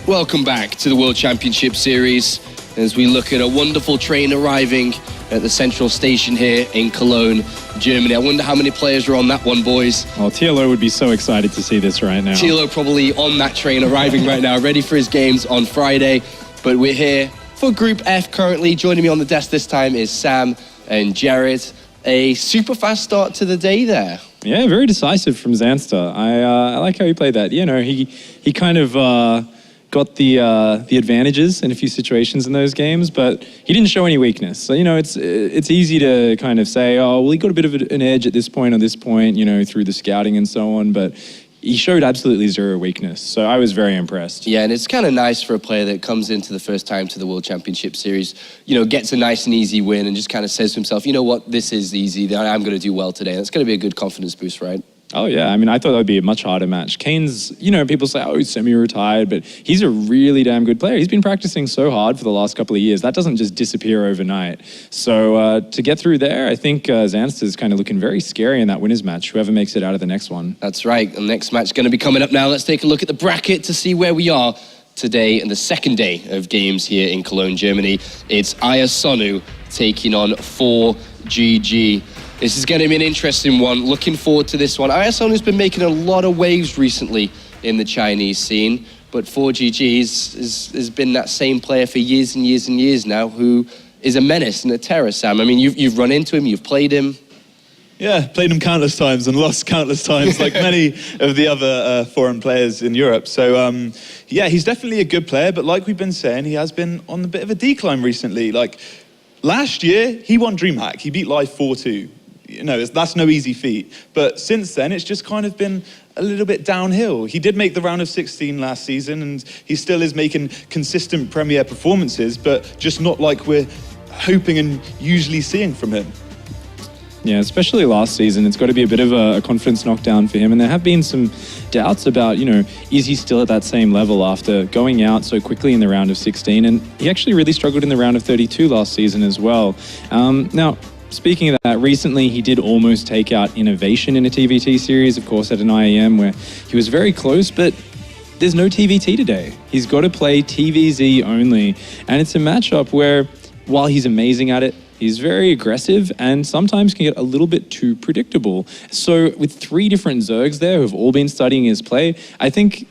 Welcome back to the World Championship Series as we look at a wonderful train arriving at the central station here in Cologne, Germany. I wonder how many players are on that one, boys. Well, Thilo would be so excited to see this right now. Thilo probably on that train arriving right now, ready for his games on Friday. But we're here for Group F currently. Joining me on the desk this time is Sam and Jared. A super fast start to the day there. Yeah, very decisive from Zanster. I like how he played that. You know, he kind of got the advantages in a few situations in those games, but he didn't show any weakness. So, you know, it's easy to kind of say, oh, well, he got a bit of an edge at this point or this point, you know, through the scouting and so on, but he showed absolutely zero weakness. So I was very impressed. Yeah, and it's kind of nice for a player that comes into the first time to the World Championship Series, you know, gets a nice and easy win and just kind of says to himself, you know what, this is easy, I'm going to do well today. That's going to be a good confidence boost, right? Oh, yeah. I mean, I thought that would be a much harder match. Kane's, you know, people say, oh, he's semi-retired, but he's a really damn good player. He's been practicing so hard for the last couple of years. That doesn't just disappear overnight. So to get through there, I think Zanster's kind of looking very scary in that winners match, whoever makes it out of the next one. That's right. The next match is going to be coming up now. Let's take a look at the bracket to see where we are today in the second day of games here in Cologne, Germany. It's Ayasonu taking on 4GG. This is going to be an interesting one. Looking forward to this one. Ayasonu's been making a lot of waves recently in the Chinese scene, but 4GG has been that same player for years and years and years now, who is a menace and a terror, Sam. I mean, you've run into him, you've played him. Yeah, played him countless times and lost countless times, like many of the other foreign players in Europe. So, yeah, he's definitely a good player, but like we've been saying, he has been on a bit of a decline recently. Like, last year, he won DreamHack. He beat Live 4-2. You know, that's no easy feat. But since then, it's just kind of been a little bit downhill. He did make the round of 16 last season, and he still is making consistent Premier performances, but just not like we're hoping and usually seeing from him. Yeah, especially last season, it's got to be a bit of a confidence knockdown for him. And there have been some doubts about, you know, is he still at that same level after going out so quickly in the round of 16? And he actually really struggled in the round of 32 last season as well. Now, speaking of that, recently he did almost take out Innovation in a TVT series, of course, at an IAM where he was very close, but there's no TVT today. He's got to play TVZ only. And it's a matchup where, while he's amazing at it, he's very aggressive and sometimes can get a little bit too predictable. So with 3 different Zergs there who've all been studying his play, I think,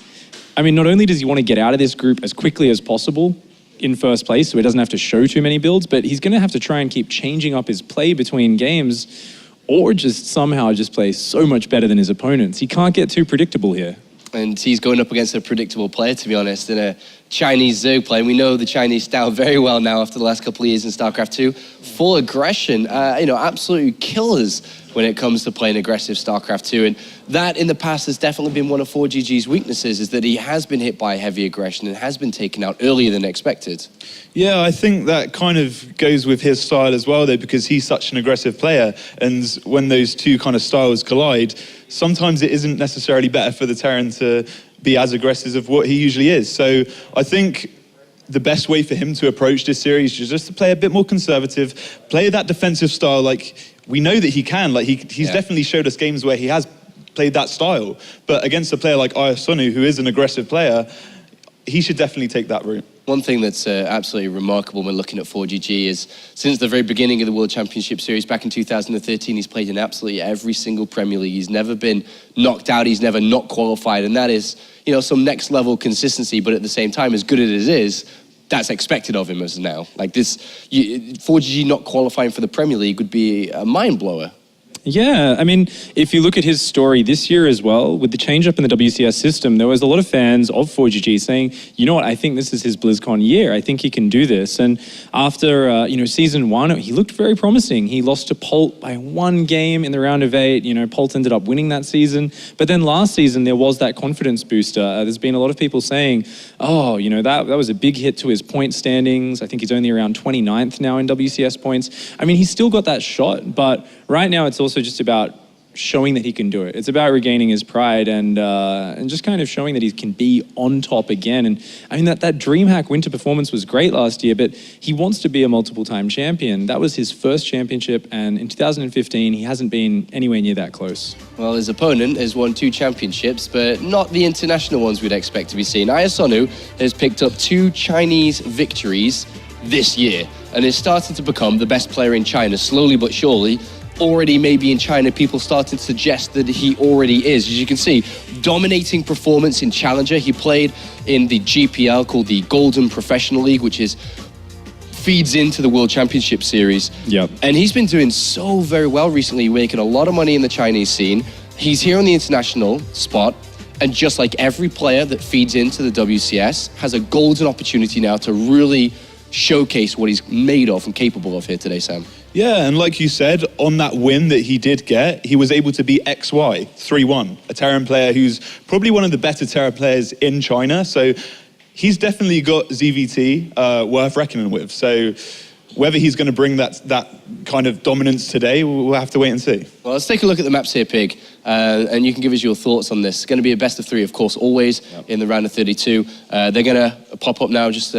I mean, not only does he want to get out of this group as quickly as possible in first place so he doesn't have to show too many builds, but he's going to have to try and keep changing up his play between games or just somehow just play so much better than his opponents. He can't get too predictable here. And he's going up against a predictable player, to be honest, in a Chinese Zerg player. And we know the Chinese style very well now after the last couple of years in StarCraft 2. Full aggression, you know, absolutely killers when it comes to playing aggressive StarCraft 2. And that in the past has definitely been one of 4GG's weaknesses, is that he has been hit by heavy aggression and has been taken out earlier than expected. Yeah, I think that kind of goes with his style as well, though, because he's such an aggressive player. And when those two kind of styles collide, sometimes it isn't necessarily better for the Terran to be as aggressive as what he usually is. So I think the best way for him to approach this series is just to play a bit more conservative, play that defensive style like we know that he can. Like he's definitely showed us games where he has played that style. But against a player like Ayasonu, who is an aggressive player, he should definitely take that route. One thing that's absolutely remarkable when looking at 4GG is since the very beginning of the World Championship Series back in 2013, he's played in absolutely every single Premier League. He's never been knocked out. He's never not qualified. And that is, you know, some next level consistency. But at the same time, as good as it is, that's expected of him as now. Like this, 4GG not qualifying for the Premier League would be a mind blower. Yeah, I mean, if you look at his story this year as well, with the change up in the WCS system, there was a lot of fans of 4GG saying, you know what, I think this is his BlizzCon year. I think he can do this. And after, you know, season 1, he looked very promising. He lost to Polt by 1 game in the round of 8. You know, Polt ended up winning that season. But then last season, there was that confidence booster. There's been a lot of people saying, oh, you know, that was a big hit to his point standings. I think he's only around 29th now in WCS points. I mean, he's still got that shot, but right now it's also just about showing that he can do it. It's about regaining his pride and just kind of showing that he can be on top again. And I mean, that DreamHack winter performance was great last year, but he wants to be a multiple-time champion. That was his first championship, and in 2015, he hasn't been anywhere near that close. Well, his opponent has won 2 championships, but not the international ones we'd expect to be seen. Aya Sonu has picked up 2 Chinese victories this year and is starting to become the best player in China, slowly but surely. Already maybe in China, people starting to suggest that he already is. As you can see, dominating performance in Challenger. He played in the GPL, called the Golden Professional League, which feeds into the World Championship Series. Yep. And he's been doing so very well recently, making a lot of money in the Chinese scene. He's here on the international spot, and just like every player that feeds into the WCS, has a golden opportunity now to really showcase what he's made of and capable of here today, Sam. Yeah, and like you said, on that win that he did get, he was able to beat XY 3-1, a Terran player who's probably one of the better Terra players in China. So he's definitely got ZVT worth reckoning with. So whether he's going to bring that kind of dominance today, we'll have to wait and see. Well, let's take a look at the maps here, Pig, and you can give us your thoughts on this. It's going to be a best of 3, of course, always in the round of 32. They're going to pop up now just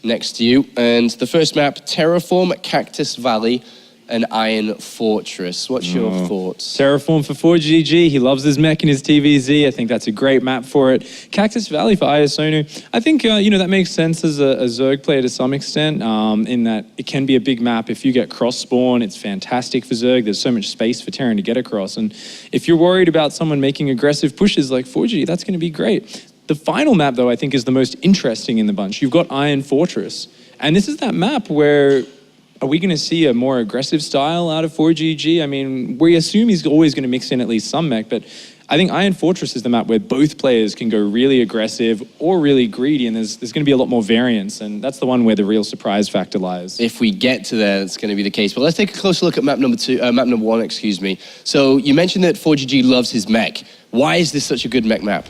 next to you. And the first map, Terraform, Cactus Valley, and Iron Fortress. What's your thoughts? Terraform for 4GG. He loves his mech and his TVZ. I think that's a great map for it. Cactus Valley for Aya Sonu. I think, that makes sense as a Zerg player to some extent, in that it can be a big map. If you get cross-spawn, it's fantastic for Zerg. There's so much space for Terran to get across. And if you're worried about someone making aggressive pushes like 4G, that's going to be great. The final map, though, I think is the most interesting in the bunch. You've got Iron Fortress. And this is that map where, are we going to see a more aggressive style out of 4GG? I mean, we assume he's always going to mix in at least some mech, but I think Iron Fortress is the map where both players can go really aggressive or really greedy, and there's going to be a lot more variance, and that's the one where the real surprise factor lies. If we get to there, that's going to be the case. But let's take a closer look at map number 1, excuse me. So you mentioned that 4GG loves his mech. Why is this such a good mech map?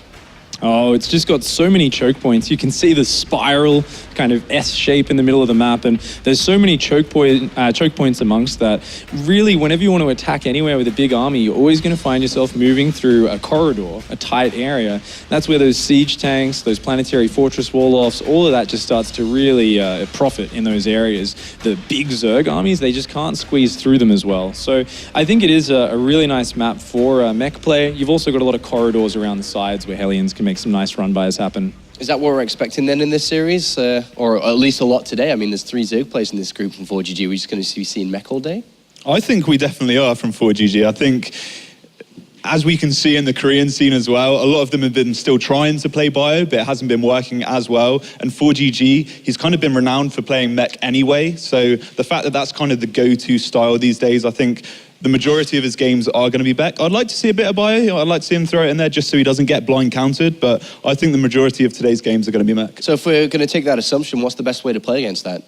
Oh, it's just got so many choke points. You can see the spiral kind of S shape in the middle of the map, and there's so many choke points amongst that. Really, whenever you want to attack anywhere with a big army, you're always going to find yourself moving through a corridor, a tight area. That's where those siege tanks, those planetary fortress wall-offs, all of that just starts to really profit in those areas. The big Zerg armies, they just can't squeeze through them as well. So I think it is a really nice map for mech play. You've also got a lot of corridors around the sides where Hellions can make some nice run-bys happen. Is that what we're expecting then in this series? Or at least a lot today? I mean, there's 3 Zerg players in this group from 4GG. We're just going to be seeing mech all day? I think we definitely are from 4GG. I think, as we can see in the Korean scene as well, a lot of them have been still trying to play bio, but it hasn't been working as well. And 4GG, he's kind of been renowned for playing mech anyway. So the fact that that's kind of the go-to style these days, I think the majority of his games are going to be back. I'd like to see a bit of bio. I'd like to see him throw it in there just so he doesn't get blind countered. But I think the majority of today's games are going to be mech. So if we're going to take that assumption, what's the best way to play against that?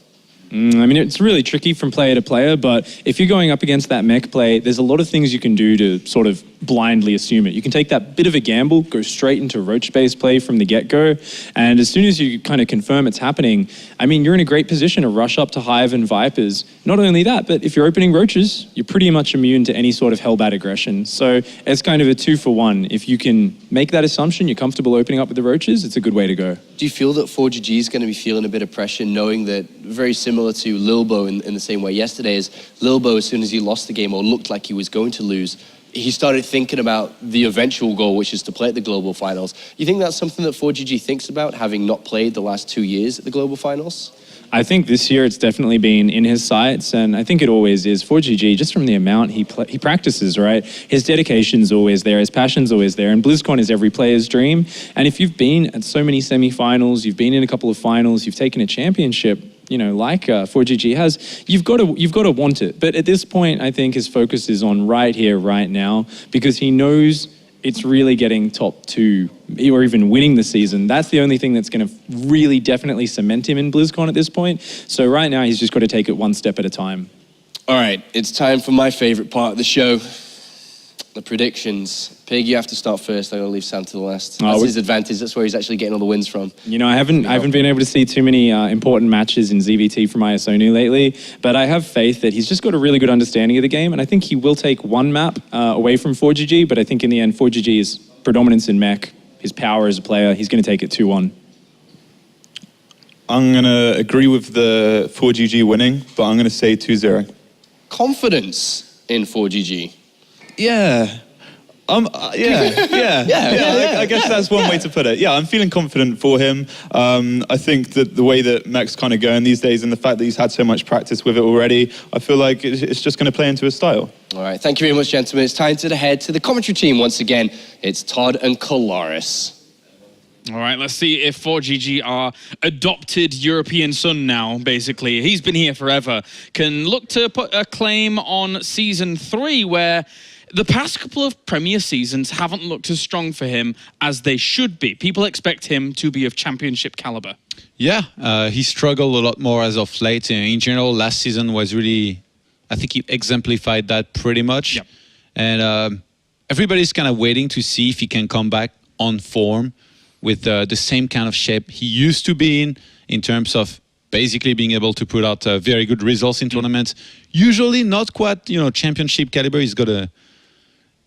I mean, it's really tricky from player to player, but if you're going up against that mech play, there's a lot of things you can do to sort of blindly assume it. You can take that bit of a gamble, go straight into roach-based play from the get-go, and as soon as you kind of confirm it's happening, I mean, you're in a great position to rush up to Hive and Vipers. Not only that, but if you're opening roaches, you're pretty much immune to any sort of hellbat aggression. So it's kind of a 2-for-1. If you can make that assumption, you're comfortable opening up with the roaches, it's a good way to go. Do you feel that 4GG is going to be feeling a bit of pressure, knowing that, very similar to Lilbo in the same way yesterday, is Lilbo, as soon as he lost the game or looked like he was going to lose, he started thinking about the eventual goal, which is to play at the global finals. You think that's something that 4GG thinks about, having not played the last 2 years at the global finals? I think this year it's definitely been in his sights, and I think it always is. 4GG, just from the amount he practices, right? His dedication's always there, his passion's always there, and BlizzCon is every player's dream. And if you've been at so many semi-finals, you've been in a couple of finals, you've taken a championship, like 4GG has, you've got to want it. But at this point, I think his focus is on right here, right now, because he knows it's really getting top 2 or even winning the season. That's the only thing that's going to really definitely cement him in BlizzCon at this point. So right now, he's just got to take it one step at a time. All right, it's time for my favorite part of the show, the predictions. Pig, you have to start first. I'm going to leave Sam to the last. Oh, That's his advantage. That's where he's actually getting all the wins from. You know, I haven't been able to see too many important matches in ZVT from Iasonu lately, but I have faith that he's just got a really good understanding of the game, and I think he will take one map away from 4GG, but I think in the end, 4GG's predominance in mech, his power as a player, he's going to take it 2-1. I'm going to agree with the 4GG winning, but I'm going to say 2-0. Confidence in 4GG. Yeah. Yeah. I guess that's one way to put it. Yeah, I'm feeling confident for him. I think that the way that Mech's kind of going these days and the fact that he's had so much practice with it already, I feel like it's just going to play into his style. All right, thank you very much, gentlemen. It's time to head to the commentary team once again. It's Todd and Kolaris. All right, let's see if 4GG are adopted European son now, basically. He's been here forever. Can look to put a claim on Season 3, where the past couple of Premier seasons haven't looked as strong for him as they should be. People expect him to be of championship caliber. Yeah, he struggled a lot more as of late. In general, last season was really, I think he exemplified that pretty much. Yep. And everybody's kind of waiting to see if he can come back on form with the same kind of shape he used to be in terms of basically being able to put out very good results in tournaments. Usually not quite, championship caliber.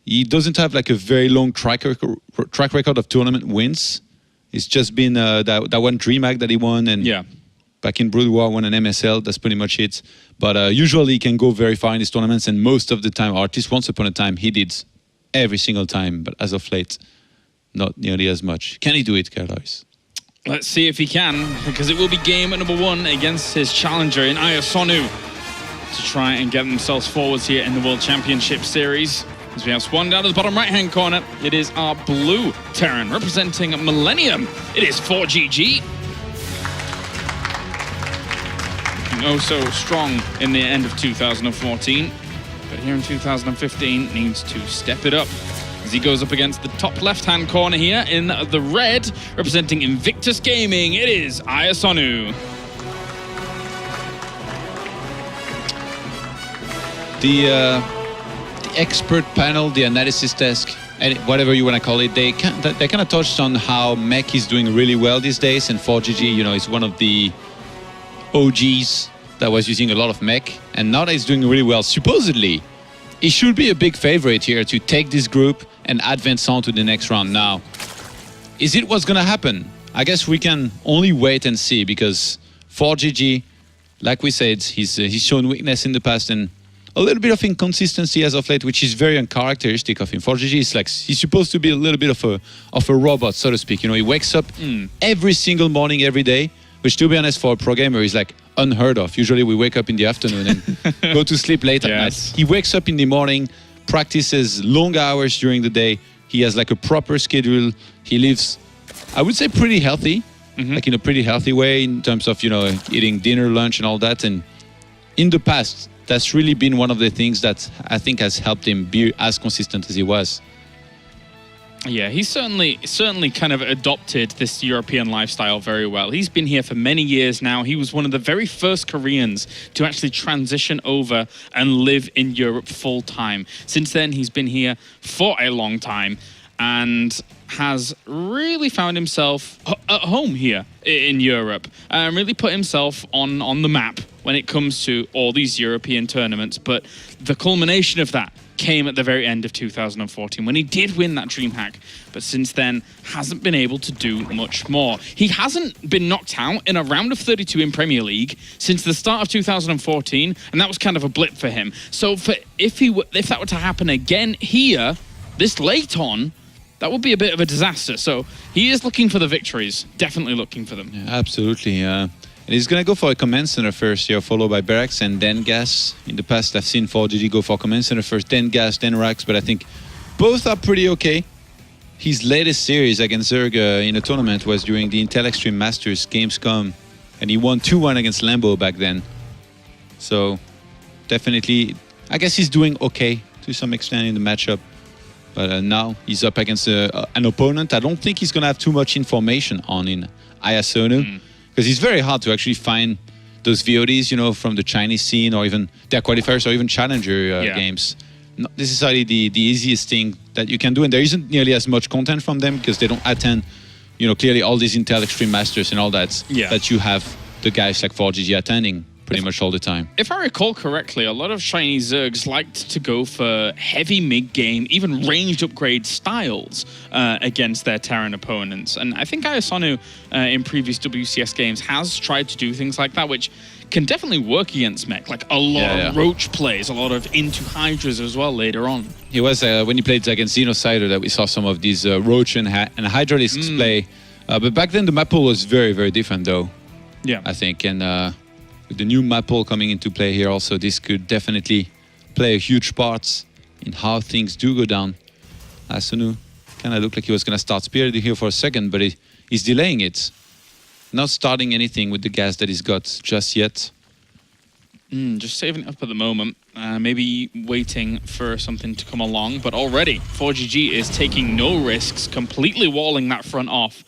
He doesn't have like a very long track record of tournament wins. It's just been that one DreamHack that he won, and back in Brood War won an MSL. That's pretty much it. But usually he can go very far in these tournaments, and most of the time, or at least once upon a time, he did every single time. But as of late, not nearly as much. Can he do it, Carlos? Let's see if he can, because it will be game number 1 against his challenger in Iasonu to try and get themselves forwards here in the World Championship Series. As we have Swan down to the bottom right-hand corner, it is our blue Terran representing Millennium. It is 4GG. Looking oh so strong in the end of 2014, but here in 2015 needs to step it up as he goes up against the top left-hand corner here in the red, representing Invictus Gaming. It is Iasonu. The expert panel, the analysis desk, and whatever you want to call it, they kind of touched on how Mech is doing really well these days, and 4GG, is one of the OGs that was using a lot of Mech, and now that he's doing really well, supposedly, he should be a big favorite here to take this group and advance on to the next round. Now, is it what's going to happen? I guess we can only wait and see, because 4GG, like we said, he's shown weakness in the past and a little bit of inconsistency as of late, which is very uncharacteristic of him. 4GG is like, he's supposed to be a little bit of a robot, so to speak. He wakes up every single morning, every day, which, to be honest, for a pro gamer is like unheard of. Usually we wake up in the afternoon and go to sleep late at night. He wakes up in the morning, practices long hours during the day. He has like a proper schedule. He lives, I would say, pretty healthy, like in a pretty healthy way in terms of, eating dinner, lunch and all that. And in the past, that's really been one of the things that I think has helped him be as consistent as he was. Yeah, he's certainly kind of adopted this European lifestyle very well. He's been here for many years now. He was one of the very first Koreans to actually transition over and live in Europe full time. Since then, he's been here for a long time and has really found himself at home here in Europe and really put himself on the map when it comes to all these European tournaments. But the culmination of that came at the very end of 2014 when he did win that DreamHack, but since then hasn't been able to do much more. He hasn't been knocked out in a round of 32 in Premier League since the start of 2014, and that was kind of a blip for him. So if that were to happen again here, this late on, that would be a bit of a disaster. So he is looking for the victories, definitely looking for them. Yeah, absolutely. And he's going to go for a command center first here, followed by Barracks and then Gas. In the past, I've seen 4GG go for command center first, then Gas, then Rax, but I think both are pretty okay. His latest series against Zerg in a tournament was during the Intel Extreme Masters Gamescom, and he won 2-1 against Lambo back then. So definitely, I guess he's doing okay to some extent in the matchup. But now he's up against an opponent I don't think he's going to have too much information on in Iasonu. Because it's very hard to actually find those VODs, from the Chinese scene or even their qualifiers or even challenger games. Not necessarily the easiest thing that you can do, and there isn't nearly as much content from them because they don't attend, clearly all these Intel Extreme Masters and all that that you have the guys like 4GG attending pretty much all the time. If I recall correctly, a lot of Chinese Zergs liked to go for heavy mid-game, even ranged upgrade styles against their Terran opponents. And I think Ayasonu in previous WCS games has tried to do things like that, which can definitely work against mech. Like a lot of Roach plays, a lot of into Hydras as well later on. He was, when he played against Xenocider, that we saw some of these Roach and Hydralisks play. But back then the map pool was very, very different though. Yeah. I think. And with the new map pool coming into play here also, this could definitely play a huge part in how things do go down. Asunu kind of looked like he was going to start Spirit here for a second, but he's delaying it. Not starting anything with the gas that he's got just yet. Just saving it up at the moment. Maybe waiting for something to come along, but already 4GG is taking no risks, completely walling that front off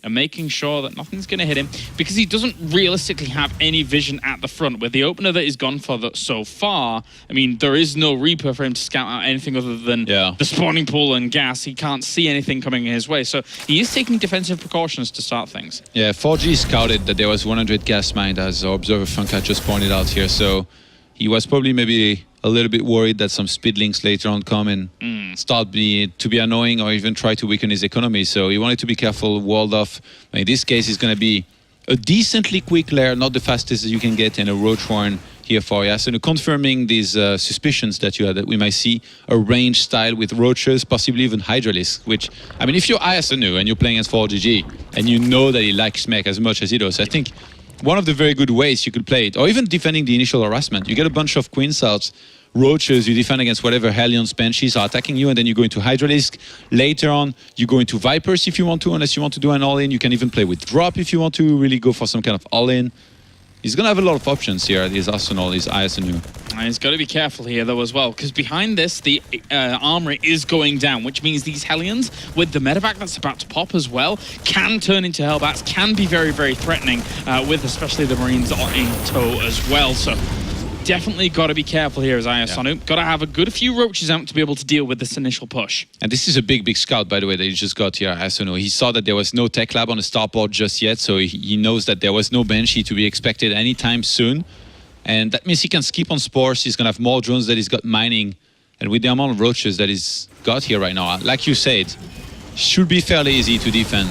and making sure that nothing's going to hit him, because he doesn't realistically have any vision at the front. With the opener that he's gone for so far, I mean, there is no Reaper for him to scout out anything other than the spawning pool and gas. He can't see anything coming his way, so he is taking defensive precautions to start things. Yeah, 4G scouted that there was 100 gas mined, as our observer Funka just pointed out here, so he was probably maybe a little bit worried that some speed links later on come and start to be annoying or even try to weaken his economy. So he wanted to be careful, walled off. In this case, it's going to be a decently quick lair, not the fastest you can get, and a Roach Warren here for Yasunu, confirming these suspicions that you had, that we might see a range style with Roaches, possibly even Hydralisk, which, I mean, if you're Yasunu and you're playing as 4GG and you know that he likes mech as much as he does, I think one of the very good ways you could play it, or even defending the initial harassment, you get a bunch of Queen Cells, Roaches, you defend against whatever Hellions, Banshees are attacking you, and then you go into Hydralisk. Later on, you go into Vipers if you want to, unless you want to do an all-in. You can even play with Drop if you want to really go for some kind of all-in. He's going to have a lot of options here, his Arsenal, his ISNU. And he's got to be careful here, though, as well, because behind this, the armory is going down, which means these Hellions, with the medevac that's about to pop as well, can turn into Hellbats, can be very, very threatening, with especially the Marines in tow as well. So definitely got to be careful here as Ayasonu. Got to have a good few Roaches out to be able to deal with this initial push. And this is a big, big scout, by the way, that he just got here, Ayasonu. He saw that there was no tech lab on the starport just yet, so he knows that there was no Banshee to be expected anytime soon. And that means he can skip on Spores. He's going to have more drones that he's got mining. And with the amount of Roaches that he's got here right now, like you said, should be fairly easy to defend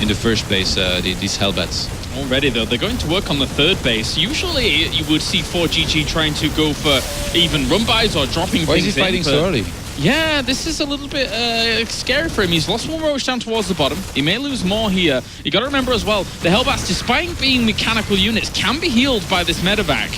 in the first place, these Hellbats. Already, though, they're going to work on the third base. Usually, you would see 4GG trying to go for even run-bys or dropping things in. Why is he fighting so early? Yeah, this is a little bit scary for him. He's lost one Roach down towards the bottom. He may lose more here. You got to remember as well, the Hellbats, despite being mechanical units, can be healed by this medevac.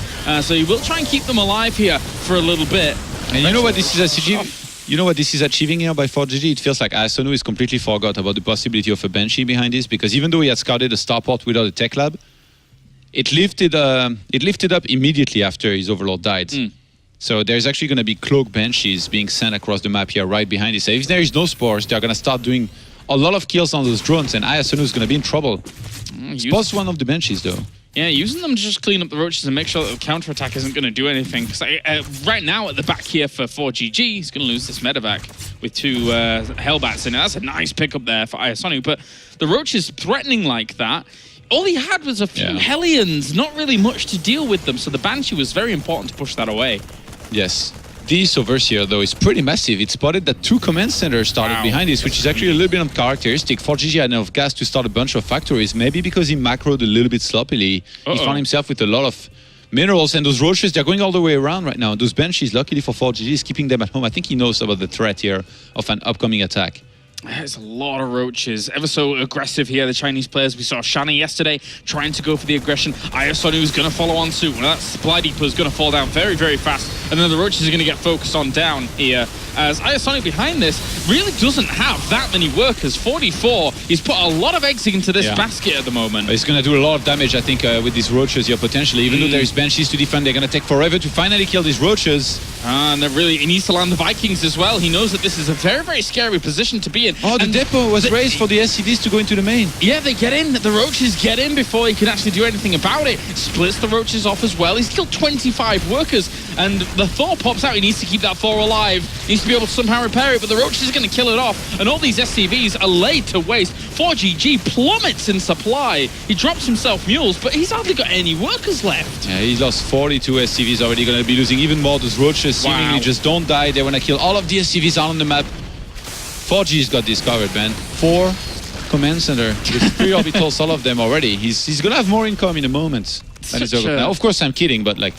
So he will try and keep them alive here for a little bit. And you know what this is achieving? You know what this is achieving here by 4GG? It feels like Asonu is completely forgot about the possibility of a Banshee behind this, because even though he had scouted a starport without a tech lab, it lifted up immediately after his Overlord died. So there's actually going to be cloak Banshees being sent across the map here right behind it. So if there is no Spores, they're going to start doing a lot of kills on those drones, and Ayasunu is going to be in trouble. Spot's one of the Banshees, though. Yeah, using them to just clean up the Roaches and make sure that the counterattack isn't going to do anything. Because right now at the back here for 4GG, he's going to lose this medevac with two Hellbats in it. That's a nice pickup there for Ayasonu. But the Roaches threatening like that, all he had was a few Hellions, not really much to deal with them. So the Banshee was very important to push that away. Yes. This overseer, though, is pretty massive. It spotted that 2 command centers started behind this, which is actually a little bit uncharacteristic. 4GG had enough gas to start a bunch of factories, maybe because he macroed a little bit sloppily. He found himself with a lot of minerals, and those Roaches, they're going all the way around right now. Those Banshees, luckily for 4GG, is keeping them at home. I think he knows about the threat here of an upcoming attack. There's a lot of Roaches, ever so aggressive here, the Chinese players. We saw Shani yesterday trying to go for the aggression. Ayasonu is going to follow on suit. Well, that Supply Depot is going to fall down very, very fast. And then the Roaches are going to get focused on down here, as Ayasonu behind this really doesn't have that many workers. 44, he's put a lot of eggs into this basket at the moment. He's going to do a lot of damage, I think, with these Roaches here, potentially. Even though there's Banshees to defend, they're going to take forever to finally kill these Roaches. And he needs to land the Vikings as well. He knows that this is a very, very scary position to be in. Oh, the depot was raised for the SCVs to go into the main. Yeah, they get in. The Roaches get in before he can actually do anything about it. Splits the Roaches off as well. He's killed 25 workers. And The Thor pops out. He needs to keep that Thor alive. He needs to be able to somehow repair it, but the Roaches are going to kill it off. And all these SCVs are laid to waste. 4GG plummets in supply. He drops himself mules, but he's hardly got any workers left. Yeah, he's lost 42 SCVs already. Going to be losing even more. Those Roaches seemingly just don't die. They want to kill all of the SCVs out on the map. 4G's got this covered, man. 4 command center with 3 orbitals, all of them already. He's going to have more income in a moment. Now, of course, I'm kidding, but like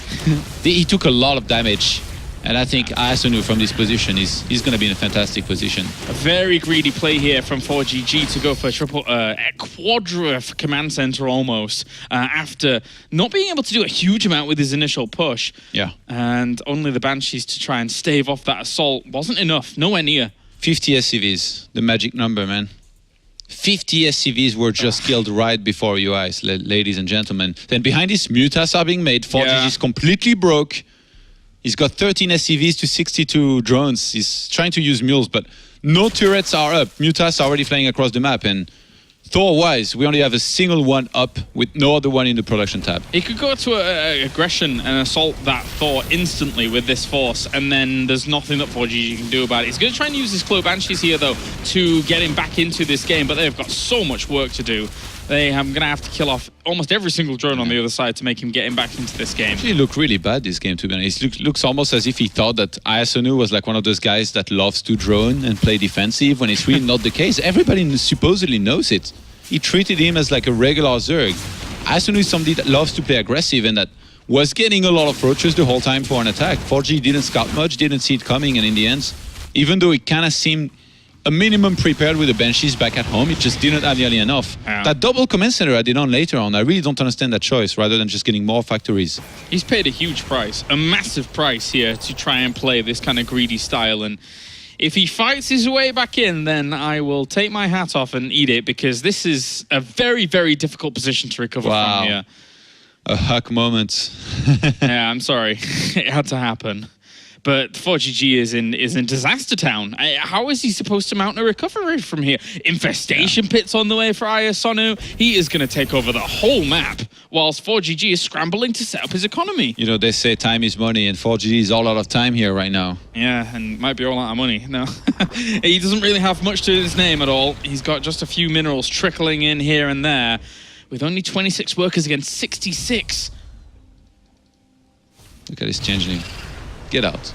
he took a lot of damage. And I think Asunu from this position he's going to be in a fantastic position. A very greedy play here from 4GG to go for a quadra command center almost after not being able to do a huge amount with his initial push. Yeah. And only the Banshees to try and stave off that assault wasn't enough, nowhere near. 50 SCVs, the magic number, man. 50 SCVs were just killed right before you eyes, ladies and gentlemen. Then behind this, mutas are being made. 4GG is completely broke. He's got 13 SCVs to 62 drones. He's trying to use mules, but no turrets are up. Mutas are already flying across the map. And Thor-wise, we only have a single one up with no other one in the production tab. He could go to aggression and assault that Thor instantly with this force, and then there's nothing that 4GG can do about it. He's going to try and use his Clo Banshees here, though, to get him back into this game, but they've got so much work to do. I'm going to have to kill off almost every single drone on the other side to make him get him back into this game. He looked really bad this game, to be honest. It looks almost as if he thought that Ayasunu was like one of those guys that loves to drone and play defensive, when it's really not the case. Everybody supposedly knows it. He treated him as like a regular Zerg. Ayasunu is somebody that loves to play aggressive and that was getting a lot of Roaches the whole time for an attack. 4G didn't scout much, didn't see it coming, and in the end, even though it kind of seemed a minimum prepared with the Banshees back at home, it just didn't have nearly enough. That double command center added on later on, I really don't understand that choice, rather than just getting more factories. He's paid a huge price, a massive price here to try and play this kind of greedy style, and if he fights his way back in, then I will take my hat off and eat it, because this is a very, very difficult position to recover from here. A huck moment. Yeah, I'm sorry. It had to happen. But 4GG is in disaster town. How is he supposed to mount a recovery from here? Infestation pits on the way for Ayasunu. He is going to take over the whole map, whilst 4GG is scrambling to set up his economy. You know, they say time is money, and 4GG is all out of time here right now. Yeah, and might be all out of money. No, he doesn't really have much to his name at all. He's got just a few minerals trickling in here and there, with only 26 workers against 66. Look at this changeling. Get out.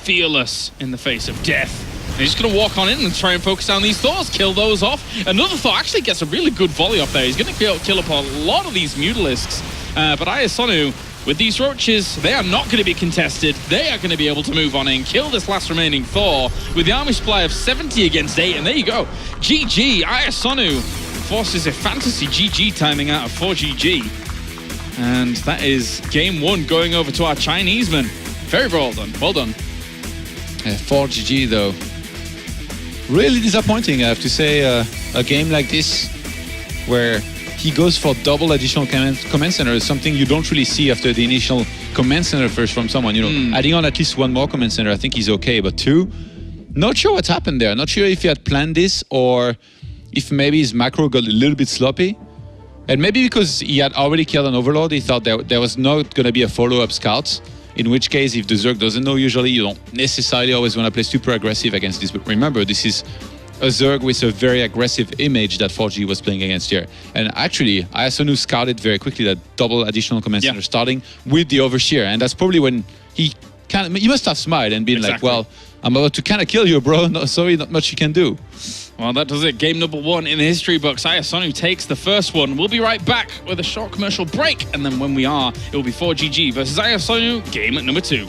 Fearless in the face of death. And he's just going to walk on in and try and focus down these Thors, kill those off. Another Thor actually gets a really good volley up there. He's going to kill up a lot of these Mutalisks. But Ayasunu, with these Roaches, they are not going to be contested. They are going to be able to move on in, kill this last remaining Thor with the army supply of 70 against 8. And there you go. GG, Ayasunu forces a fantasy GG timing out of 4GG. And that is game 1 going over to our Chinese man. Very well done. Well done. 4GG though. Really disappointing, I have to say. A game like this, where he goes for double additional command center, is something you don't really see after the initial command center first from someone. You know, adding on at least 1 more command center, I think he's okay. But 2, not sure what happened there. Not sure if he had planned this or if maybe his macro got a little bit sloppy. And maybe because he had already killed an Overlord, he thought there was not going to be a follow-up scout. In which case, if the Zerg doesn't know, usually you don't necessarily always want to play super aggressive against this. But remember, this is a Zerg with a very aggressive image that 4G was playing against here. And actually, Ayasunu scouted very quickly that double additional command center starting with the Overseer. And that's probably when he must have smiled and been like, well, I'm about to kind of kill you, bro. No, sorry, not much you can do. Well, that does it. Game number 1 in the history books. Ayasunu takes the first one. We'll be right back with a short commercial break. And then when we are, it will be 4GG versus Ayasunu, game at number 2.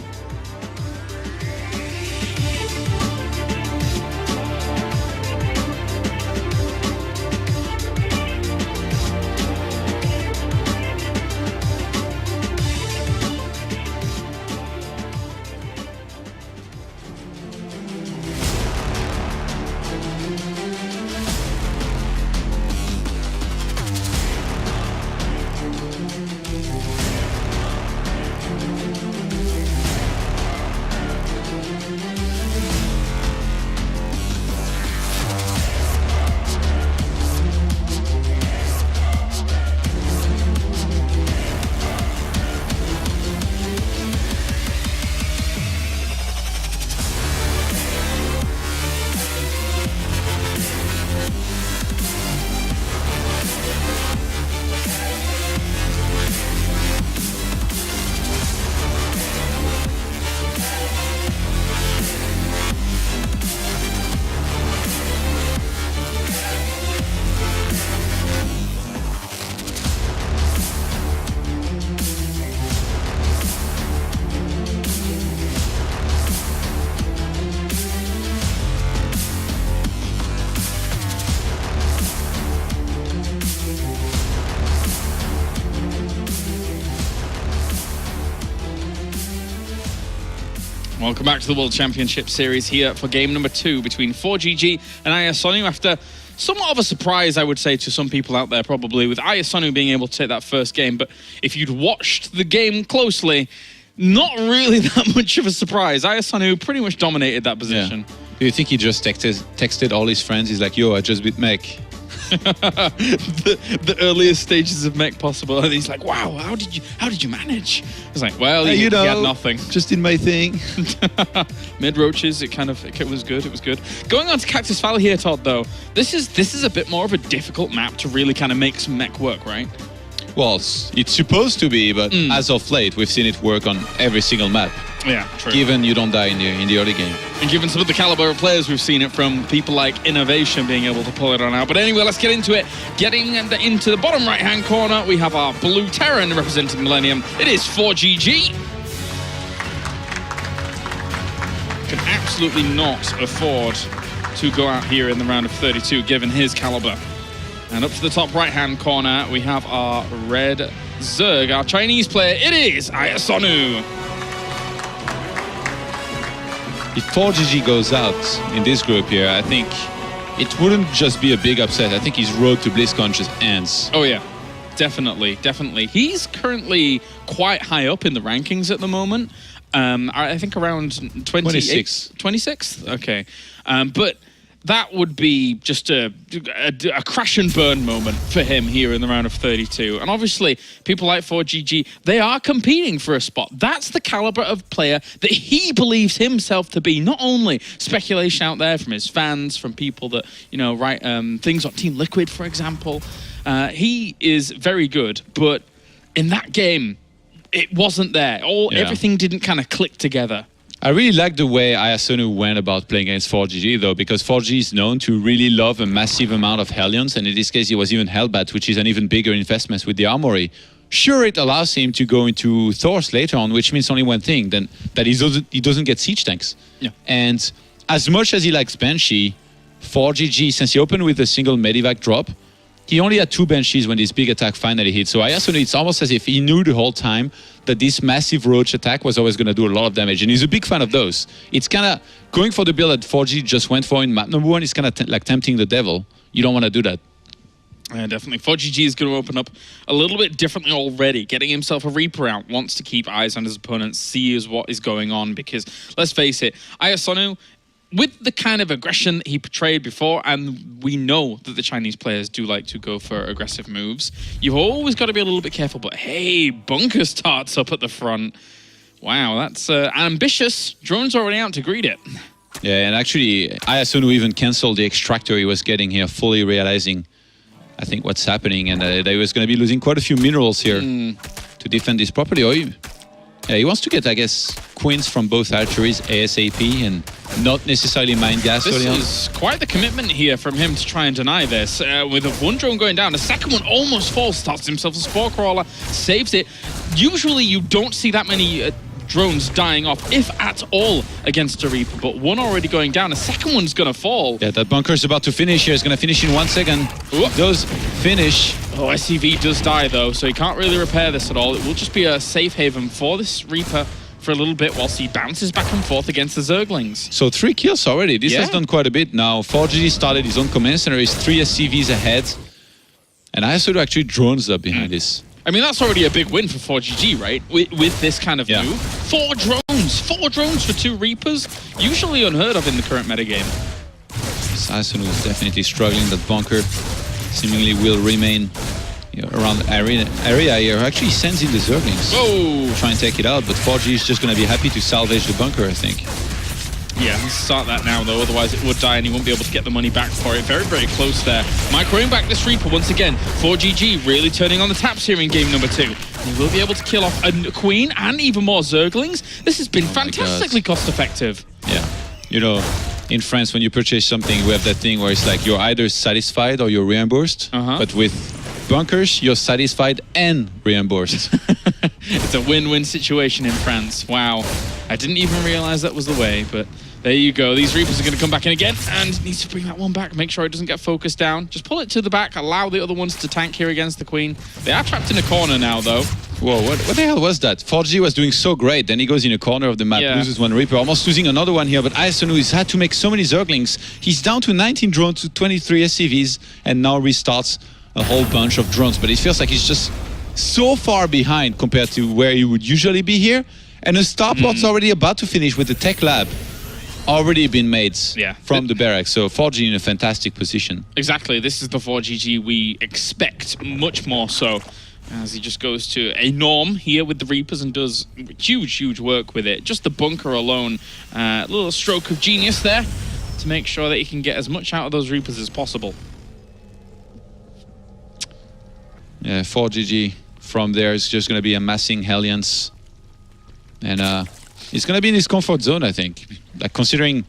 Welcome back to the World Championship Series here for game number 2 between 4GG and Ayasonu after somewhat of a surprise, I would say, to some people out there probably, with Ayasonu being able to take that first game. But if you'd watched the game closely, not really that much of a surprise. Ayasonu pretty much dominated that position. Yeah. Do you think he just texted all his friends? He's like, yo, I just beat Mech. the earliest stages of mech possible, and he's like, wow, how did you manage? I was like, well, he had nothing, just in my thing. Mid roaches, it was good. Going on to Cactus Valley here, Todd, though, this is a bit more of a difficult map to really kind of make some mech work, right? Well, it's supposed to be, but as of late, we've seen it work on every single map. Yeah, true. Given you don't die in the early game. And given some of the caliber of players we've seen it from, people like Innovation being able to pull it on out. But anyway, let's get into it. Getting into the bottom right-hand corner, we have our blue Terran representing Millennium. It is 4GG. Can absolutely not afford to go out here in the round of 32, given his caliber. And up to the top right-hand corner, we have our red Zerg, our Chinese player. It is Ayasonu. If 4GG goes out in this group here, I think it wouldn't just be a big upset. I think his road to BlizzCon just ends. Oh, yeah. Definitely. He's currently quite high up in the rankings at the moment. I think around 26th? Okay. But that would be just a crash and burn moment for him here in the round of 32. And obviously, people like 4GG, they are competing for a spot. That's the caliber of player that he believes himself to be. Not only speculation out there from his fans, from people that, write things on Team Liquid, for example. He is very good, but in that game, it wasn't there. Everything didn't kind of click together. I really like the way Ayasonu went about playing against 4GG, though, because 4GG is known to really love a massive amount of Hellions, and in this case, it was even Hellbat, which is an even bigger investment with the Armory. Sure, it allows him to go into Thors later on, which means only one thing, then that he doesn't get siege tanks. Yeah. And as much as he likes Banshee, 4GG, since he opened with a single Medivac drop, he only had 2 Banshees when this big attack finally hit. So Ayasonu, it's almost as if he knew the whole time that this massive Roach attack was always going to do a lot of damage. And he's a big fan of those. It's kind of going for the build that 4G just went for in map number 1 is kind of like tempting the devil. You don't want to do that. Yeah, definitely. 4GG is going to open up a little bit differently already. Getting himself a Reaper out, wants to keep eyes on his opponents, see what is going on. Because, let's face it, Ayasonu, with the kind of aggression that he portrayed before, and we know that the Chinese players do like to go for aggressive moves, you've always got to be a little bit careful. But hey, Bunker starts up at the front. Wow, that's ambitious. Drone's already out to greet it. Yeah, and actually, Ayasonu even canceled the extractor he was getting here, fully realizing, I think, what's happening, and they was going to be losing quite a few minerals here to defend this properly. Yeah, he wants to get, I guess, queens from both archeries ASAP and not necessarily mine gas. This is quite the commitment here from him to try and deny this. With one drone going down, the second one almost falls, starts himself a Spore Crawler, saves it. Usually you don't see that many drones dying off, if at all, against a Reaper, but one already going down, a second one's going to fall. Yeah, that bunker is about to finish here. It's going to finish in 1 second. Ooh. Does finish. Oh, SCV does die, though, so he can't really repair this at all. It will just be a safe haven for this Reaper for a little bit whilst he bounces back and forth against the Zerglings. So 3 kills already. This has done quite a bit now. 4GG started his own command center. He's 3 SCVs ahead. And Ayasonu actually drones up behind this. I mean, that's already a big win for 4GG, right? With this kind of move. 4 drones! 4 drones for 2 Reapers? Usually unheard of in the current metagame. Ayasonu is definitely struggling. That bunker seemingly will remain around the area here. Actually sends in the Zerglings. Whoa! Try and take it out, but 4G is just going to be happy to salvage the bunker, I think. Yeah, let's start that now, though. Otherwise, it would die, and he won't be able to get the money back for it. Very, very close there. Microing back this Reaper once again. 4GG really turning on the taps here in game number 2. He will be able to kill off a Queen and even more Zerglings. This has been fantastically cost-effective. Yeah. In France, when you purchase something, we have that thing where it's like you're either satisfied or you're reimbursed. But with bunkers, you're satisfied and reimbursed. It's a win-win situation in France. Wow. I didn't even realize that was the way, but There you go. These Reapers are going to come back in again and needs to bring that one back. Make sure it doesn't get focused down. Just pull it to the back. Allow the other ones to tank here against the Queen. They are trapped in a corner now, though. Whoa, what the hell was that? 4G was doing so great. Then he goes in a corner of the map, loses one Reaper, almost losing another one here. But Ayasonu has had to make so many Zerglings. He's down to 19 drones to 23 SCVs and now restarts a whole bunch of drones. But it feels like he's just so far behind compared to where he would usually be here. And a starport's already about to finish with the tech lab already been made from the barracks. So 4G in a fantastic position. Exactly. This is the 4GG we expect, much more so, as he just goes to a norm here with the Reapers and does huge work with it. Just the bunker alone, a little stroke of genius there to make sure that he can get as much out of those Reapers as possible. Yeah, 4GG from there is just going to be amassing Hellions. And he's going to be in his comfort zone, I think. Like, considering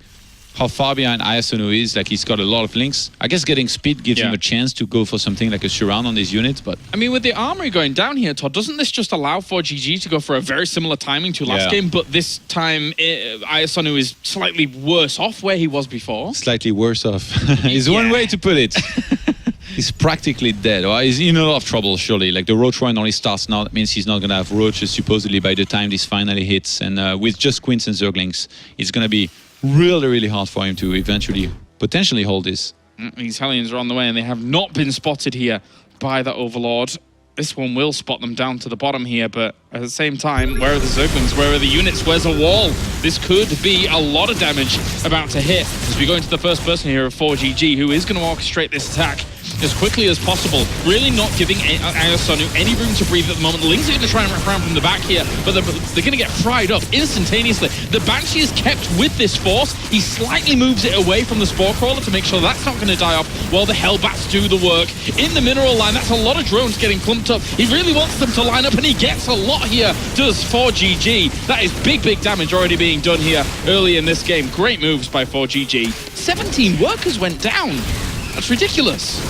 how far behind Ayasonu is, like, he's got a lot of links. I guess getting speed gives him a chance to go for something like a surround on his units, but... I mean, with the armory going down here, Todd, doesn't this just allow 4GG to go for a very similar timing to last game, but this time Ayasonu is slightly worse off where he was before? Slightly worse off. Is one way to put it. He's practically dead, or he's in a lot of trouble, surely. Like, the Roach Run only starts now. That means he's not going to have Roaches, supposedly, by the time this finally hits. And with just Queens and Zerglings, it's going to be really hard for him to eventually, potentially hold this. These Hellions are on the way, and they have not been spotted here by the Overlord. This one will spot them down to the bottom here, but at the same time, where are the Zerglings? Where are the units? Where's a wall? This could be a lot of damage about to hit as we go into the first person here of 4GG, who is going to orchestrate this attack as quickly as possible, really not giving Ayasonu any room to breathe at the moment. The Lings are going to try and wrap around from the back here, but they're going to get fried up instantaneously. The Banshee is kept with this force. He slightly moves it away from the Spore Crawler to make sure that's not going to die off while the Hellbats do the work. In the mineral line, that's a lot of drones getting clumped up. He really wants them to line up, and he gets a lot here, does 4GG. That is big damage already being done here early in this game. Great moves by 4GG. 17 workers went down. That's ridiculous.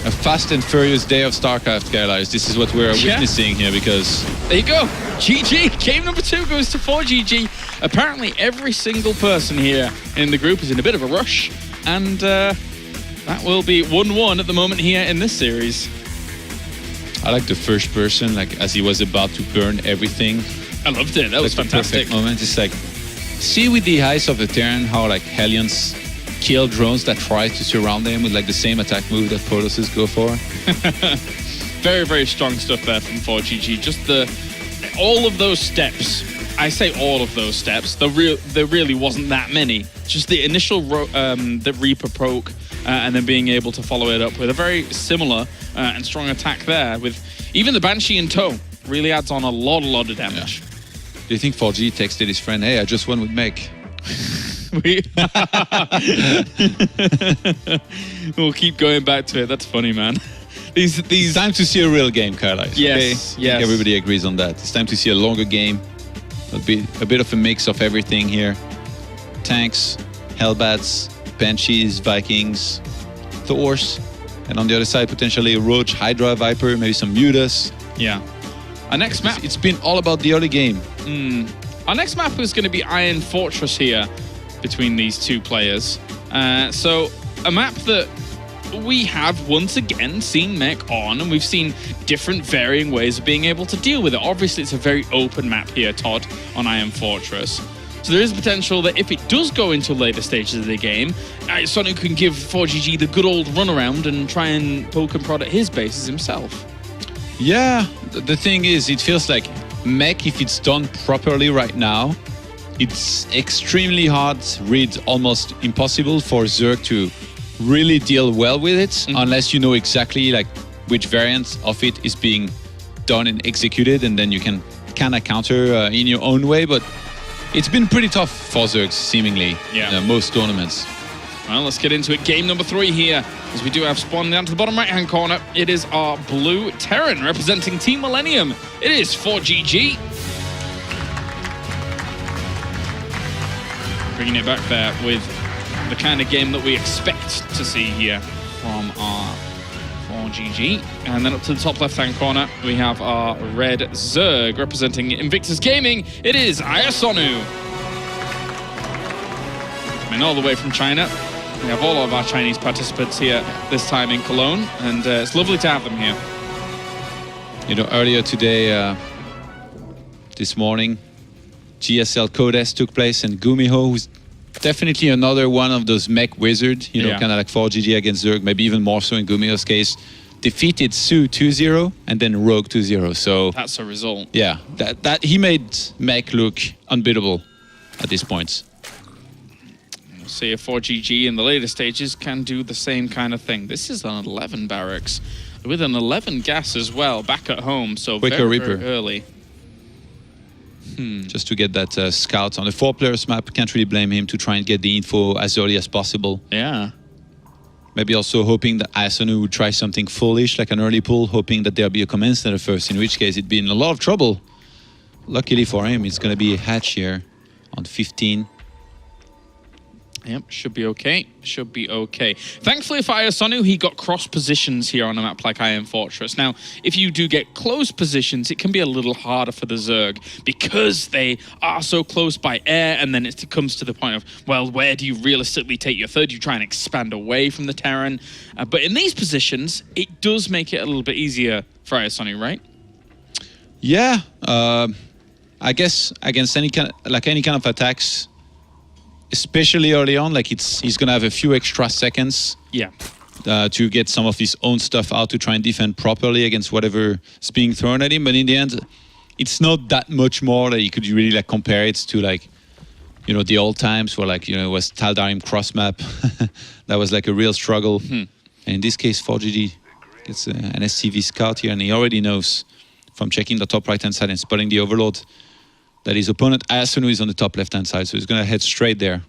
A fast and furious day of StarCraft, guys. This is what we're witnessing here, because... There you go. GG. Game number 2 goes to 4GG. Apparently, every single person here in the group is in a bit of a rush. And that will be 1-1 at the moment here in this series. I like the first person, like, as he was about to burn everything. I loved it. That was fantastic. Perfect moment. It's like, see with the eyes of the Terran how, like, Hellions kill drones that try to surround them with, like, the same attack move that Protosses go for. Very strong stuff there from 4GG. Just all of those steps. I say all of those steps. There really wasn't that many. Just the initial the Reaper poke, and then being able to follow it up with a very similar and strong attack there. With even the Banshee in tow, really adds on a lot of damage. Yeah. Do you think 4G texted his friend, "Hey, I just won with Mech"? We'll keep going back to it. That's funny, man. It's time to see a real game, Carlisle. Yes, okay? I think everybody agrees on that. It's time to see a longer game. A bit of a mix of everything here. Tanks, Hellbats, Banshees, Vikings, Thors, and on the other side, potentially a Roach, Hydra, Viper, maybe some Mutas. Yeah. Our next map... It's been all about the early game. Our next map is going to be Iron Fortress here between these two players. So a map that we have once again seen Mech on, and we've seen different varying ways of being able to deal with it. Obviously, it's a very open map here, Todd, on Iron Fortress. So there is potential that if it does go into later stages of the game, Sonic can give 4GG the good old runaround and try and poke and prod at his bases himself. Yeah, the thing is, it feels like Mech, if it's done properly right now, it's extremely hard, almost impossible for Zerg to really deal well with it, unless you know exactly like which variant of it is being done and executed, and then you can kind of counter in your own way. But it's been pretty tough for Zerg, seemingly, in most tournaments. Well, let's get into it. Game number 3 here, as we do have spawn down to the bottom right-hand corner. It is our blue Terran representing Team Millennium. It is 4GG. Bringing it back there with the kind of game that we expect to see here from our 4GG. And then up to the top left-hand corner, we have our red Zerg representing Invictus Gaming. It is Ayasonu. and all the way from China. We have all of our Chinese participants here this time in Cologne, and it's lovely to have them here. You know, earlier today, this morning, GSL Codes took place, and Gumiho, who's definitely another one of those mech wizards, you know, kind of like 4GG against Zerg, maybe even more so in Gumiho's case, defeated Su 2-0 and then Rogue 2-0. So that's a result. Yeah, that he made mech look unbeatable at this point. We'll see if 4GG in the later stages can do the same kind of thing. This is an 11 barracks with an 11 gas as well back at home, so Quicker Reaper. very early. Just to get that scout on the 4-players map, can't really blame him to try and get the info as early as possible. Yeah. Maybe also hoping that Asunu would try something foolish, like an early pull, hoping that there'll be a command center first, in which case it'd be in a lot of trouble. Luckily for him, it's going to be a hatch here on 15. Yep, should be okay. Should be okay. Thankfully for Ayasonu, he got cross positions here on a map like Iron Fortress. Now, if you do get close positions, it can be a little harder for the Zerg because they are so close by air, and then it comes to the point of, well, where do you realistically take your third? You try and expand away from the Terran. But in these positions, it does make it a little bit easier for Ayasonu, right? Yeah, I guess against any kind of attacks, especially early on, like he's gonna have a few extra seconds. Yeah. To get some of his own stuff out to try and defend properly against whatever is being thrown at him. But in the end, it's not that much more that you could really like compare it to, like, you know, the old times where, like, you know, it was Tal'Darim cross map. That was like a real struggle. And in this case, 4GG gets an SCV scout here, and he already knows from checking the top right hand side and spotting the overload that his opponent Asunu is on the top left-hand side, so he's going to head straight there.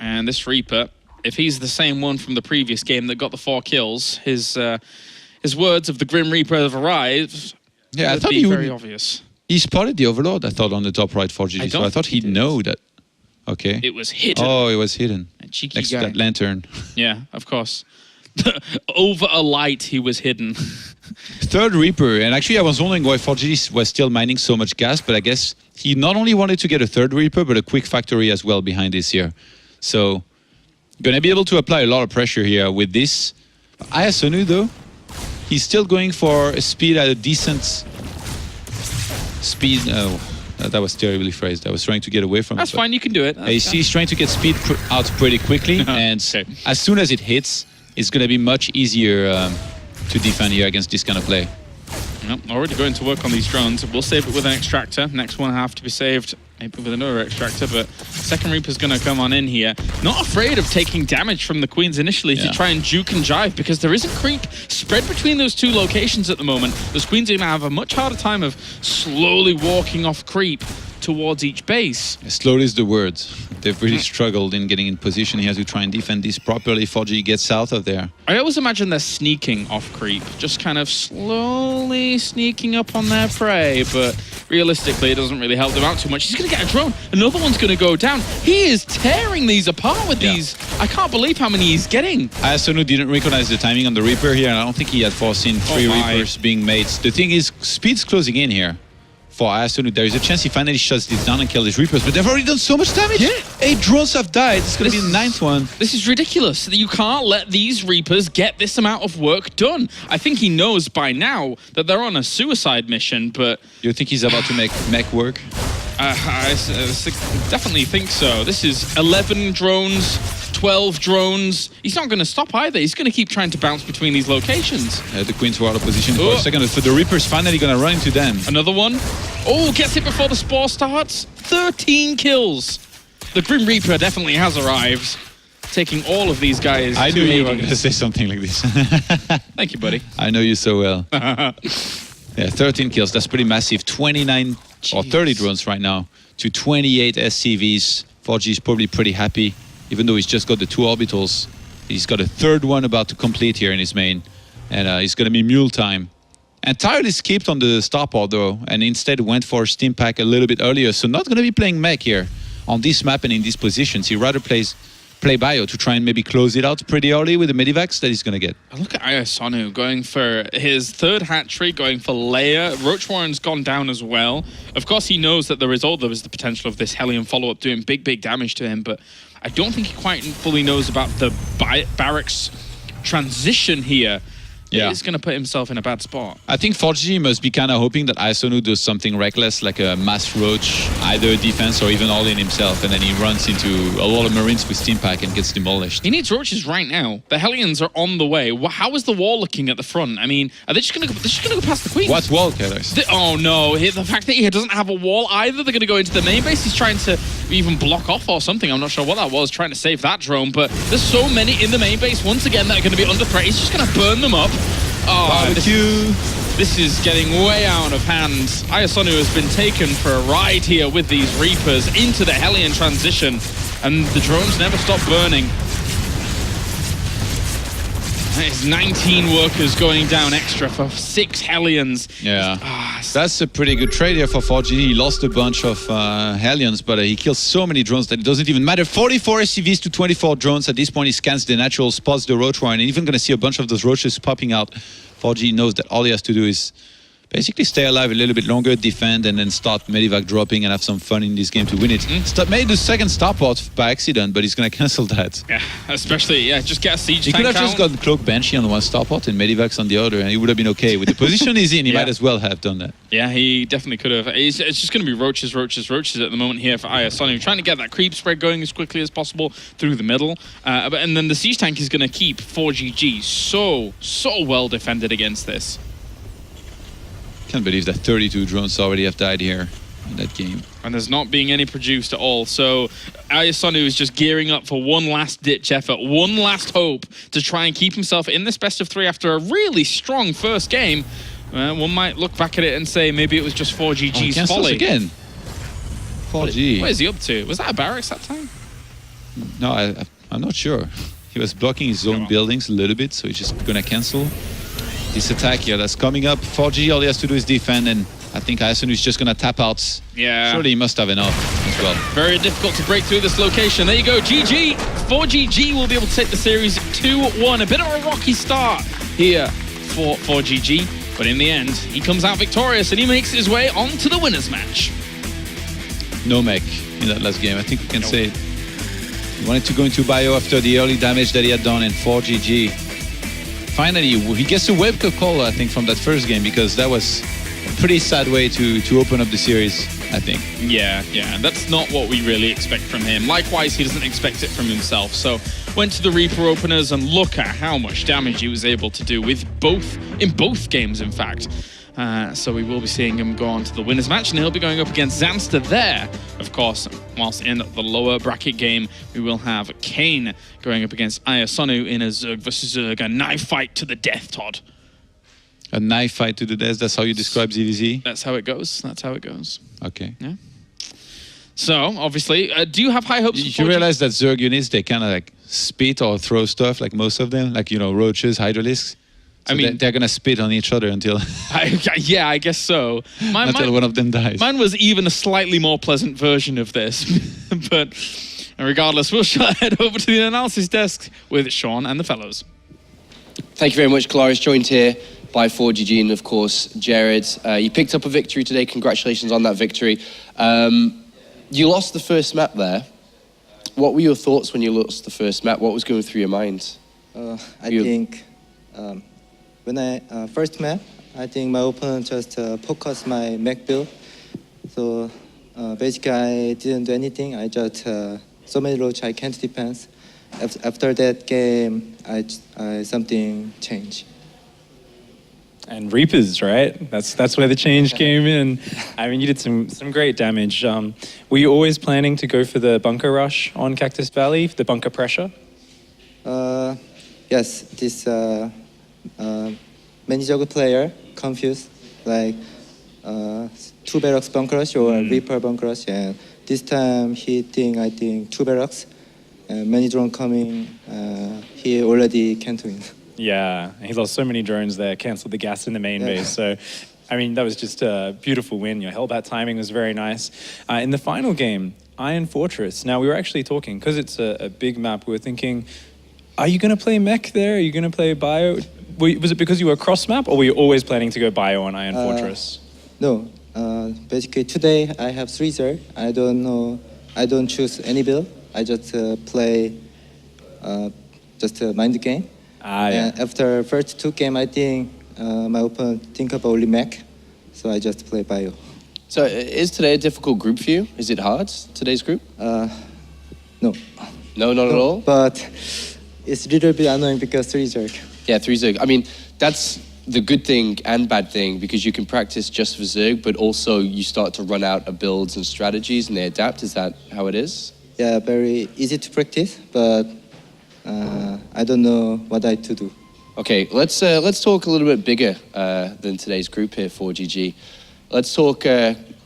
And this Reaper, if he's the same one from the previous game that got the 4 kills, his words of the Grim Reaper have arrived. Yeah, I thought be very obvious. He spotted the overload, I thought, on the top right 4GG, so I thought he'd know that. Okay. It was hidden. Oh, it was hidden. A cheeky next guy. to that lantern. Yeah, of course. Over a light, he was hidden. Third Reaper, and actually I was wondering why 4GG was still mining so much gas, but I guess he not only wanted to get a third Reaper, but a quick factory as well behind this here. So, gonna be able to apply a lot of pressure here with this. Ayasunu, though, he's still going for a speed at a decent speed. Oh, that was terribly phrased. I was trying to get away from it. That's fine, you can do it. He's trying to get speed out pretty quickly, and as soon as it hits, it's gonna be much easier to defend here against this kind of play. Nope, already going to work on these drones. We'll save it with an extractor. Next one have to be saved maybe with another extractor, but second Reaper's going to come on in here. Not afraid of taking damage from the Queens initially to try and juke and jive, because there isn't creep spread between those two locations at the moment. Those Queens are going to have a much harder time of slowly walking off creep towards each base. Slowly is the word. They've really struggled in getting in position here to try and defend this properly. 4G gets south of there. I always imagine they're sneaking off creep, just kind of slowly sneaking up on their prey, but realistically it doesn't really help them out too much. He's going to get a drone. Another one's going to go down. He is tearing these apart with these. I can't believe how many he's getting. Ayasunu didn't recognize the timing on the Reaper here, and I don't think he had foreseen 3 Reapers being made. The thing is, speed's closing in here. For Ayasunu, there is a chance he finally shuts this down and kills his Reapers, but they've already done so much damage. 8 drones have died. It's going to be the 9th one. This is ridiculous. You can't let these Reapers get this amount of work done. I think he knows by now that they're on a suicide mission, but... You think he's about to make mech work? I definitely think so. This is 11 drones, 12 drones. He's not going to stop either. He's going to keep trying to bounce between these locations. The Queens were out of position for a second. For the Reapers, finally going to run into them. Another one. Oh, gets it before the Spore starts. 13 kills. The Grim Reaper definitely has arrived, taking all of these guys. I knew you were going to say something like this. Thank you, buddy. I know you so well. Yeah, 13 kills. That's pretty massive. 29 or 30 drones right now to 28 SCVs. 4G is probably pretty happy, even though he's just got the 2 orbitals. He's got a 3rd one about to complete here in his main, and it's going to be mule time. Entirely skipped on the starport though, and instead went for Steam Pack a little bit earlier, so not going to be playing mech here on this map and in these positions. He rather play bio to try and maybe close it out pretty early with the medivacs that he's going to get. Look at Ayasonu going for his 3rd hat-trick, going for Leia. Roach Warren's gone down as well. Of course, he knows that there is the potential of this Hellion follow-up doing big damage to him, but I don't think he quite fully knows about the barracks transition here. Yeah. He's going to put himself in a bad spot. I think 4GG must be kind of hoping that Isonu does something reckless, like a mass roach, either defense or even all in himself, and then he runs into a lot of Marines with Steam Pack and gets demolished. He needs roaches right now. The Hellions are on the way. How is the wall looking at the front? I mean, are they just going to go past the Queen? What wall, Killers? Oh no, the fact that he doesn't have a wall either, they're going to go into the main base. He's trying to even block off or something. I'm not sure what that was, trying to save that drone, but there's so many in the main base once again that are going to be under threat. He's just going to burn them up. Oh, this is getting way out of hand. Ayasonu has been taken for a ride here with these Reapers into the Hellion transition, and the drones never stop burning. There's 19 workers going down extra for 6 Hellions. Yeah, that's a pretty good trade here for 4GG. He lost a bunch of Hellions, but he kills so many drones that it doesn't even matter. 44 SCVs to 24 drones. At this point, he scans the natural, spots the roach warren, and even going to see a bunch of those roaches popping out. 4GG knows that all he has to do is basically stay alive a little bit longer, defend, and then start Medivac dropping and have some fun in this game to win it. Made the second starport by accident, but he's going to cancel that. Yeah, especially, just get a siege He tank could have just gotten Cloak Banshee on one starport and Medivacs on the other, and he would have been okay. With the position he's in, he might as well have done that. Yeah, he definitely could have. It's just going to be roaches at the moment here for Ayasonu, trying to get that creep spread going as quickly as possible through the middle. And then the siege tank is going to keep 4GG so well defended against this. Can't believe that 32 drones already have died here in that game. And there's not being any produced at all. So Ayasonu is just gearing up for one last ditch effort, one last hope to try and keep himself in this best of 3 after a really strong first game. One might look back at it and say maybe it was just 4GG's folly. Again. 4G. What is he up to? Was that a barracks that time? No, I'm not sure. He was blocking his own buildings a little bit, so he's just going to cancel this attack here that's coming up. 4G, all he has to do is defend, and I think Ayasonu is just going to tap out. Yeah. Surely he must have enough as well. Very difficult to break through this location. There you go, GG. 4GG will be able to take the series 2-1. A bit of a rocky start here for 4GG, but in the end, he comes out victorious and he makes his way on to the winners match. No mech in that last game, I think we can say it. He wanted to go into bio after the early damage that he had done, and 4GG. Finally, he gets a wake-up call, I think, from that first game, because that was a pretty sad way to open up the series, I think. Yeah, that's not what we really expect from him. Likewise, he doesn't expect it from himself. So went to the Reaper openers, and look at how much damage he was able to do with in both games, in fact. So we will be seeing him go on to the winners match, and he'll be going up against Zanster there. Of course, whilst in the lower bracket game, we will have Kane going up against Ayasonu in a Zerg versus Zerg, a knife fight to the death, Todd. A knife fight to the death, that's how you describe ZVZ? That's how it goes. Okay. Yeah. So, obviously, do you have high hopes? You realize that Zerg units, they kind of like spit or throw stuff, like most of them, like, roaches, hydralisks. So I mean, they're going to spit on each other until... yeah, I guess so. Until one of them dies. Mine was even a slightly more pleasant version of this. But regardless, we'll head over to the analysis desk with Sean and the fellows. Thank you very much, Claris. Joined here by 4GG and, of course, Jared. You picked up a victory today. Congratulations on that victory. You lost the first map there. What were your thoughts when you lost the first map? What was going through your mind? I think... when I first met, I think my opponent just focused my mech build. So basically I didn't do anything. I just so many roach I can't defend. After that game, something changed. And Reapers, right? That's where the change came in. I mean, you did some great damage. Were you always planning to go for the bunker rush on Cactus Valley, the bunker pressure? Yes, this many Juggle player confused like 2 barracks bunker rush or Reaper bunker rush, and this time he think I think 2 barracks and many drone coming. He already can't win. Yeah, he lost so many drones there, cancelled the gas in the main base. So, I mean, that was just a beautiful win. Your Hellbat timing was very nice. In the final game, Iron Fortress. Now, we were actually talking, because it's a big map, we were thinking, are you going to play mech there? Are you going to play bio? Was it because you were cross map, or were you always planning to go bio on Iron Fortress? No, basically today I have 3 Zerg. I don't choose any build. I just play just a mind game. Yeah. And after first 2 game, I think my opponent think about only mech, so I just play bio. So is today a difficult group for you? Is it hard, today's group? No. No, not at all? But it's a little bit annoying because 3 Zerg. Yeah, 3 Zerg. I mean, that's the good thing and bad thing, because you can practice just for Zerg, but also you start to run out of builds and strategies and they adapt. Is that how it is? Yeah, very easy to practice, but I don't know what I to do. Okay, let's talk a little bit bigger than today's group here for GG. Let's talk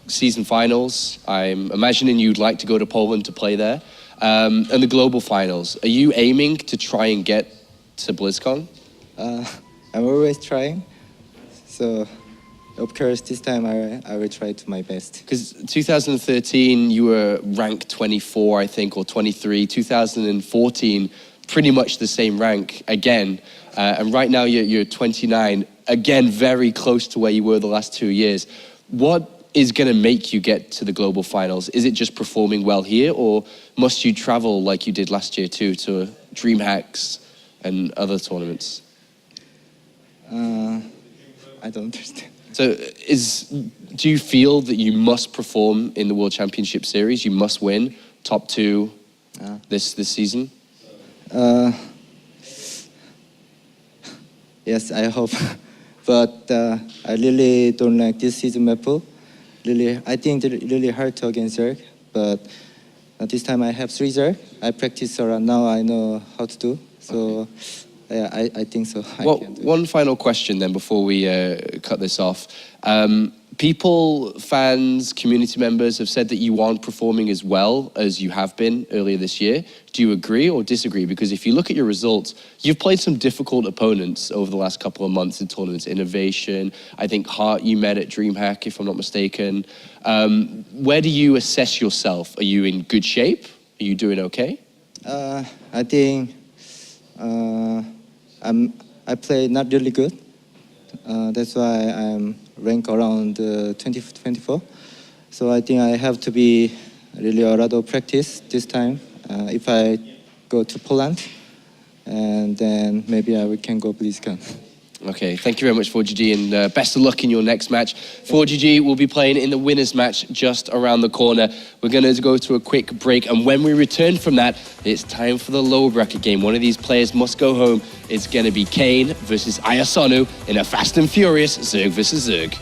season finals. I'm imagining you'd like to go to Poland to play there. And the global finals. Are you aiming to try and get to BlizzCon? I'm always trying, so of course this time I will try to my best. Because 2013 you were ranked 24, I think, or 23. 2014, pretty much the same rank again. And right now you're 29, again, very close to where you were the last 2 years. What is going to make you get to the global finals? Is it just performing well here, or must you travel like you did last year too to DreamHacks and other tournaments? I don't understand. So do you feel that you must perform in the World Championship Series? You must win top 2 this season? Yes, I hope. But I really don't like this season map pool. Really, I think it's really hard to against Zerg. But this time I have 3 Zerg. I practice around now. I know how to do. So yeah, I think so. Well, one final question then before we cut this off. People, fans, community members have said that you aren't performing as well as you have been earlier this year. Do you agree or disagree? Because if you look at your results, you've played some difficult opponents over the last couple of months in tournaments. Innovation, I think Hart you met at DreamHack, if I'm not mistaken. Where do you assess yourself? Are you in good shape? Are you doing okay? I think I play not really good. That's why I'm ranked around 24. So I think I have to be really a lot of practice this time. If I go to Poland, and then maybe can go BlizzCon. Okay, thank you very much, 4GG, and best of luck in your next match. 4GG will be playing in the winners match just around the corner. We're going to go to a quick break, and when we return from that, it's time for the lower bracket game. One of these players must go home. It's going to be Kane versus Ayasonu in a fast and furious Zerg versus Zerg.